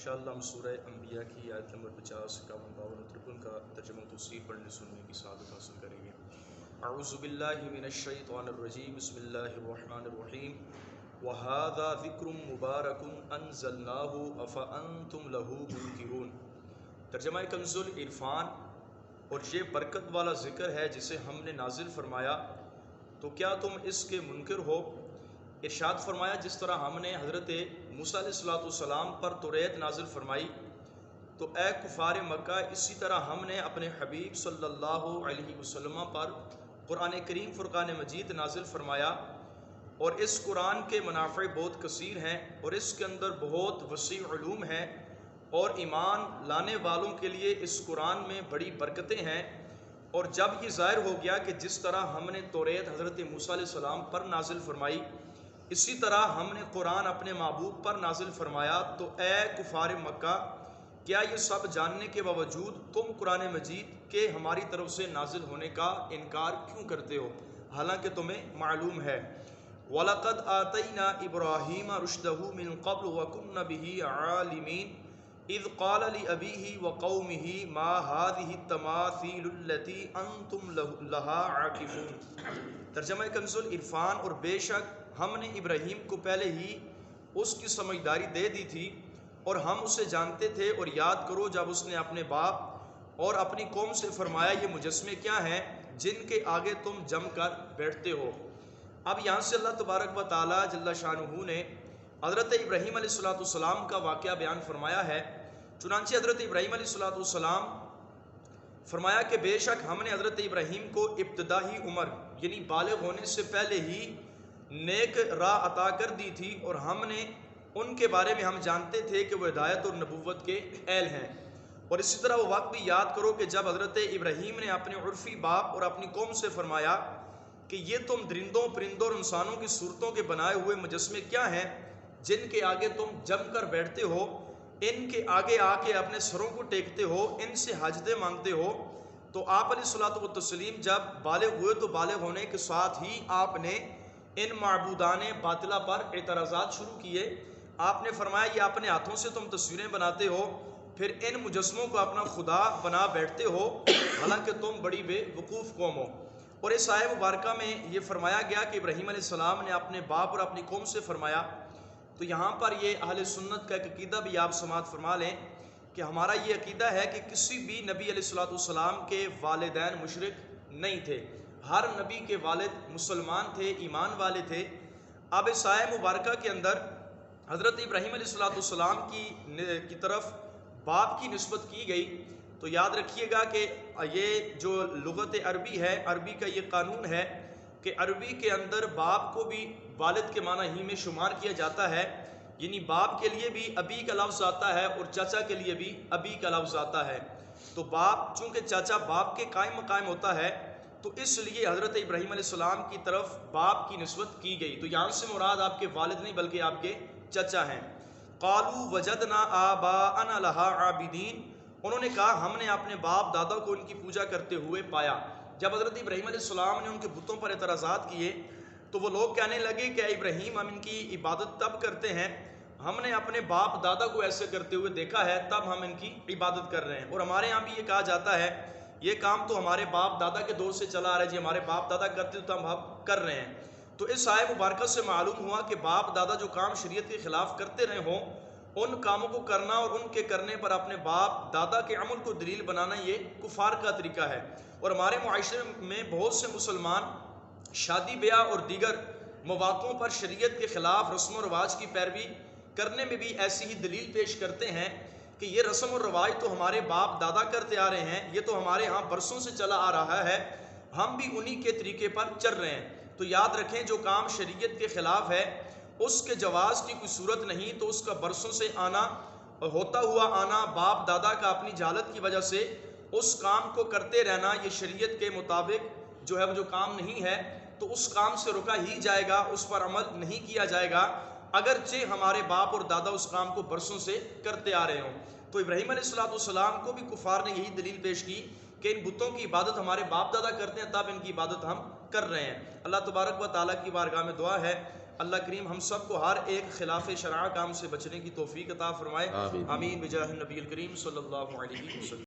انشاءاللہ ہم سورہ انبیاء کی آیت نمبر 50، 51، 52 اور 53 کا ترجمہ و تفسیر پڑھنے سننے کی سعادت حاصل کریں گے۔ اعوذ باللہ من الشیطان الرجیم، بسم اللہ الرحمن الرحیم۔ وَهَذَا ذِكْرٌ مُبَارَكٌ أَنزَلْنَاهُ أَفَأَنْتُمْ لَهُ مُنْكِرُونَ۔ ترجمہ کنز العرفان۔ اور یہ برکت والا ذکر ہے جسے ہم نے نازل فرمایا، تو کیا تم اس کے منکر ہو؟ ارشاد فرمایا، جس طرح ہم نے حضرت موسیٰ علیہ السلام پر توریت نازل فرمائی، تو اے کفار مکہ، اسی طرح ہم نے اپنے حبیب صلی اللہ علیہ وسلم پر قرآن کریم فرقان مجید نازل فرمایا، اور اس قرآن کے منافع بہت کثیر ہیں، اور اس کے اندر بہت وسیع علوم ہیں، اور ایمان لانے والوں کے لیے اس قرآن میں بڑی برکتیں ہیں۔ اور جب یہ ظاہر ہو گیا کہ جس طرح ہم نے توریت حضرت موسیٰ علیہ السلام پر نازل فرمائی، اسی طرح ہم نے قرآن اپنے محبوب پر نازل فرمایا، تو اے کفار مکہ، کیا یہ سب جاننے کے باوجود تم قرآن مجید کے ہماری طرف سے نازل ہونے کا انکار کیوں کرتے ہو، حالانکہ تمہیں معلوم ہے۔ وَلَقَدْ آتَيْنَا إِبْرَاهِيمَ رُشْدَهُ مِن قَبْلُ وَكُنَّا بِهِ عَالِمِينَ إِذْ قَالَ لِأَبِيهِ وَقَوْمِهِ مَا هَٰذِهِ التَّمَاثِيلُ الَّتِي أَنْتُمْ لَهَا عَاكِفُونَ۔ ترجمہ کنز العرفان۔ اور بے شک ہم نے ابراہیم کو پہلے ہی اس کی سمجھداری دے دی تھی، اور ہم اسے جانتے تھے۔ اور یاد کرو جب اس نے اپنے باپ اور اپنی قوم سے فرمایا، یہ مجسمے کیا ہیں جن کے آگے تم جم کر بیٹھتے ہو۔ اب یہاں سے اللہ تبارک و تعالیٰ جل شانہ نے حضرت ابراہیم علیہ السلام کا واقعہ بیان فرمایا ہے۔ چنانچہ حضرت ابراہیم علیہ السلام فرمایا کہ بے شک ہم نے حضرت ابراہیم کو ابتدائی عمر یعنی بالغ ہونے سے پہلے ہی نیک راہ عطا کر دی تھی، اور ہم نے ان کے بارے میں ہم جانتے تھے کہ وہ ہدایت اور نبوت کے اہل ہیں۔ اور اسی طرح وہ وقت بھی یاد کرو کہ جب حضرت ابراہیم نے اپنے عرفی باپ اور اپنی قوم سے فرمایا کہ یہ تم درندوں، پرندوں اور انسانوں کی صورتوں کے بنائے ہوئے مجسمے کیا ہیں جن کے آگے تم جم کر بیٹھتے ہو، ان کے آگے آ کے اپنے سروں کو ٹیکتے ہو، ان سے حاجتیں مانگتے ہو۔ تو آپ علیہ الصلوۃ والتسلیم جب بالغ ہوئے تو بالغ ہونے کے ساتھ ہی آپ نے ان معبودان باطلہ پر اعتراضات شروع کیے۔ آپ نے فرمایا، یہ اپنے ہاتھوں سے تم تصویریں بناتے ہو، پھر ان مجسموں کو اپنا خدا بنا بیٹھتے ہو، حالانکہ تم بڑی بے وقوف قوم ہو۔ اور اس آیہ مبارکہ میں یہ فرمایا گیا کہ ابراہیم علیہ السلام نے اپنے باپ اور اپنی قوم سے فرمایا۔ تو یہاں پر یہ اہل سنت کا ایک عقیدہ بھی آپ سماعت فرما لیں کہ ہمارا یہ عقیدہ ہے کہ کسی بھی نبی علیہ السلام کے والدین مشرک نہیں تھے، ہر نبی کے والد مسلمان تھے، ایمان والے تھے۔ اب اس آیہ مبارکہ کے اندر حضرت ابراہیم علیہ السلام کی طرف باپ کی نسبت کی گئی، تو یاد رکھیے گا کہ یہ جو لغت عربی ہے، عربی کا یہ قانون ہے کہ عربی کے اندر باپ کو بھی والد کے معنی ہی میں شمار کیا جاتا ہے، یعنی باپ کے لیے بھی ابی کا لفظ آتا ہے اور چاچا کے لیے بھی ابی کا لفظ آتا ہے۔ تو باپ چونکہ چاچا باپ کے قائم مقام ہوتا ہے، تو اس لیے حضرت ابراہیم علیہ السلام کی طرف باپ کی نسبت کی گئی۔ تو یہاں سے مراد آپ کے والد نہیں بلکہ آپ کے چچا ہیں۔ قالوا وجدنا آباءنا لها عابدین، انہوں نے کہا ہم نے اپنے باپ دادا کو ان کی پوجا کرتے ہوئے پایا۔ جب حضرت ابراہیم علیہ السلام نے ان کے بتوں پر اعتراضات کیے تو وہ لوگ کہنے لگے کہ اے ابراہیم، ہم ان کی عبادت تب کرتے ہیں، ہم نے اپنے باپ دادا کو ایسے کرتے ہوئے دیکھا ہے، تب ہم ان کی عبادت کر رہے ہیں۔ اور ہمارے ہاں بھی یہ کہا جاتا ہے یہ کام تو ہمارے باپ دادا کے دور سے چلا آ رہا ہے، جی ہمارے باپ دادا کرتے تو ہم کر رہے ہیں۔ تو اس آیہ مبارکہ سے معلوم ہوا کہ باپ دادا جو کام شریعت کے خلاف کرتے رہے ہوں، ان کاموں کو کرنا اور ان کے کرنے پر اپنے باپ دادا کے عمل کو دلیل بنانا یہ کفار کا طریقہ ہے۔ اور ہمارے معاشرے میں بہت سے مسلمان شادی بیاہ اور دیگر مواقعوں پر شریعت کے خلاف رسم و رواج کی پیروی کرنے میں بھی ایسی ہی دلیل پیش کرتے ہیں کہ یہ رسم و رواج تو ہمارے باپ دادا کرتے آ رہے ہیں، یہ تو ہمارے ہاں برسوں سے چلا آ رہا ہے، ہم بھی انہی کے طریقے پر چل رہے ہیں۔ تو یاد رکھیں جو کام شریعت کے خلاف ہے اس کے جواز کی کوئی صورت نہیں، تو اس کا برسوں سے آنا، ہوتا ہوا آنا، باپ دادا کا اپنی جہالت کی وجہ سے اس کام کو کرتے رہنا، یہ شریعت کے مطابق جو ہے وہ جو کام نہیں ہے، تو اس کام سے رکا ہی جائے گا، اس پر عمل نہیں کیا جائے گا، اگرچہ ہمارے باپ اور دادا اس کام کو برسوں سے کرتے آ رہے ہوں۔ تو ابراہیم علیہ السلام کو بھی کفار نے یہی دلیل پیش کی کہ ان بتوں کی عبادت ہمارے باپ دادا کرتے ہیں، تب ان کی عبادت ہم کر رہے ہیں۔ اللہ تبارک و تعالیٰ کی بارگاہ میں دعا ہے اللہ کریم ہم سب کو ہر ایک خلاف شرع کام سے بچنے کی توفیق عطا فرمائے. آمین. آمین بجاہ النبی الکریم صلی اللہ علیہ وسلم.